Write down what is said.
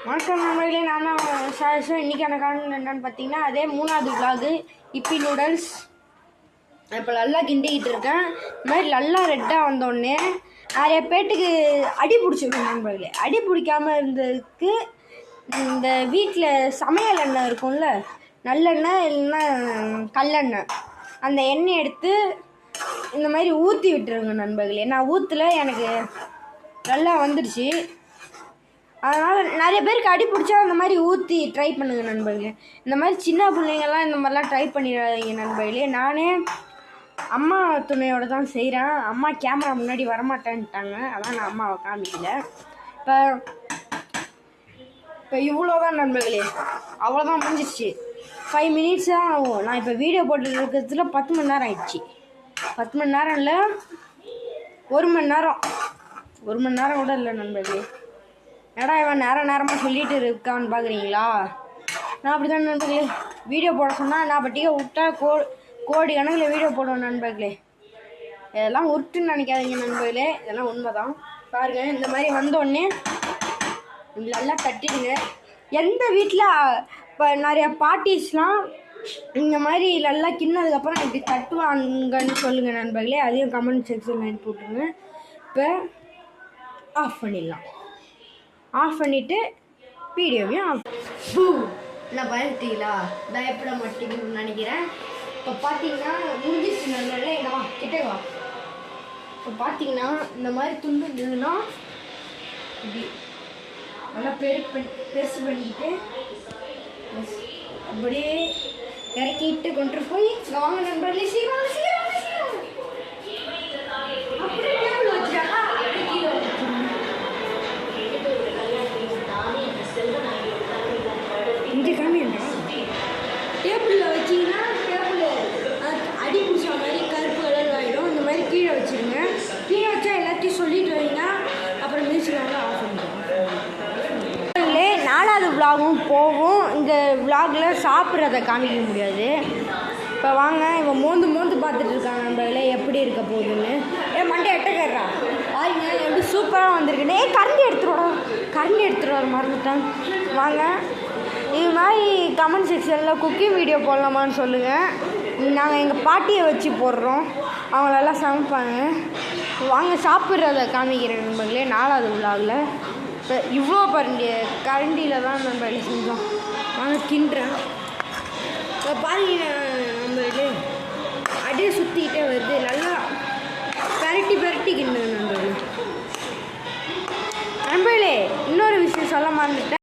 வணக்கம் நண்பர்களே, நான் தான் ஷாஷு. இன்றைக்கான காரணம் என்னென்னு பார்த்தீங்கன்னா, அதே 3வது விலாகு இப்பி நூடுல்ஸ். இப்போ நல்லா கிண்டிக்கிட்டு இருக்கேன். இந்த மாதிரி நல்லா ரெட்டாக வந்தோடனே நிறைய பேட்டுக்கு அடி பிடிச்சிருக்கும் நண்பர்களே. அடி பிடிக்காமல் இருந்ததுக்கு இந்த வீட்டில் சமையல் எண்ணெய் இருக்கும்ல, நல்லெண்ணெய் இல்லைன்னா கல்லெண்ணெய், அந்த எண்ணெய் எடுத்து இந்த மாதிரி ஊற்றி விட்டுருங்க நண்பர்களே. நான் ஊற்றல, எனக்கு நல்லா வந்துடுச்சு. அதனால் நிறைய பேருக்கு அடி பிடிச்சா அந்த மாதிரி ஊற்றி ட்ரை பண்ணுங்கள் நண்பர்களே. இந்த மாதிரி சின்ன பிள்ளைங்கள்லாம் இந்த மாதிரிலாம் ட்ரை பண்ணிடாதீங்க நண்பர்களே. நானே அம்மா துணையோடு தான் செய்கிறேன். அம்மா கேமரா முன்னாடி வரமாட்டேன்ட்டாங்க, அதான் நான் அம்மாவை காமிக்கல. இப்போ இவ்வளோதான் நண்பர்களே, அவ்வளோதான் முடிஞ்சிடுச்சு. 5 மினிட்ஸ் தான் ஆகும். நான் இப்போ வீடியோ போட்டு இருக்கிறதுல 10 மணி நேரம் ஆயிடுச்சு. 10 மணி நேரம் இல்லை, 1 மணி நேரம். 1 மணி நேரம் கூட இல்லை நண்பர்களே. ஏடா இவன் நேரமாக சொல்லிட்டு இருக்கான்னு பார்க்குறீங்களா? நான் அப்படி தான் நண்பர்களே, வீடியோ போட சொன்னால் நான் பட்டிக்க விட்டா கோடி கணக்கில் வீடியோ போடுவேன் நண்பர்களே. இதெல்லாம் உருட்டுன்னு நினைக்காதீங்க நண்பர்களே, இதெல்லாம் உண்மை தான். பாருங்கள், இந்த மாதிரி வந்தோடனே நல்லா தட்டிடுங்க. எந்த வீட்டில் இப்போ நிறையா பார்ட்டிஸ்லாம் இந்த மாதிரி நல்லா கிண்ணதுக்கப்புறம் இப்படி தட்டுவாங்கன்னு சொல்லுங்கள் நண்பர்களே. அதையும் கமெண்ட் செக்ஷனில் அனுப்பி விட்ருங்க. இப்போ ஆஃப் பண்ணிடலாம். ஆஃப் பண்ணிவிட்டு வீடியோவையும் நான் பயந்துட்டீங்களா? பயப்பட மாட்டீங்கன்னு நினைக்கிறேன். இப்போ பார்த்தீங்கன்னா முடிஞ்சிச்சு நண்பர்களே. எங்கம்மா கிட்டே வா. இப்போ பார்த்தீங்கன்னா இந்த மாதிரி துண்டு இருந்ததுன்னா இப்படி நல்லா பெருசு பண்ணிக்கிட்டு அப்படியே இறக்கிட்டு கொண்டு போய் வாங்க நண்பர்களே. சீக்கிரம் டேபிளில் வச்சிங்கன்னா டேபிள் அடி பிடிச்ச மாதிரி கருப்பு கலர் ஆகிடும். இந்த மாதிரி கீழே வச்சுருங்க. கீழே வச்சா எல்லாத்தையும் சொல்லிட்டு வரீங்க, அப்புறம் மியூசிக்காக ஆஃப் பண்ணிடுவோம். 4வது விலாகும் போகும். இந்த விலாகில் சாப்பிட்றத காமிக்க முடியாது. இப்போ வாங்க, இவன் மோந்து பார்த்துட்டு இருக்காங்க நண்பர்களே, எப்படி இருக்க போகுதுன்னு. மண்டே எட்டக்கறா பாருங்க, எப்படி சூப்பராக வந்திருக்குன்னு. கரண்டி எடுத்துகிட்டு வர மறந்துட்டேன். வாங்க, இது மாதிரி கமெண்ட் செக்ஷனில் குக்கிங் வீடியோ போடலாமான்னு சொல்லுங்கள். நாங்கள் எங்கள் பாட்டியை வச்சு போடுறோம், அவங்களெல்லாம் சமைப்பாங்க. வாங்க சாப்பிட்றத காமிக்கிறேன் நண்பர்களே. 4வது விலாகில் இப்போ இவ்வளோ கரண்டியில் தான் நண்பர்களே செஞ்சோம். வாங்க கிண்டுறேன். இப்போ பாருங்க நண்பர்களே, அப்படியே சுற்றிக்கிட்டே வருது. நல்லா பெரட்டி கிண்டுங்க நண்பர்களே. இன்னொரு விஷயம் சொல்ல மறந்துட்டேன்.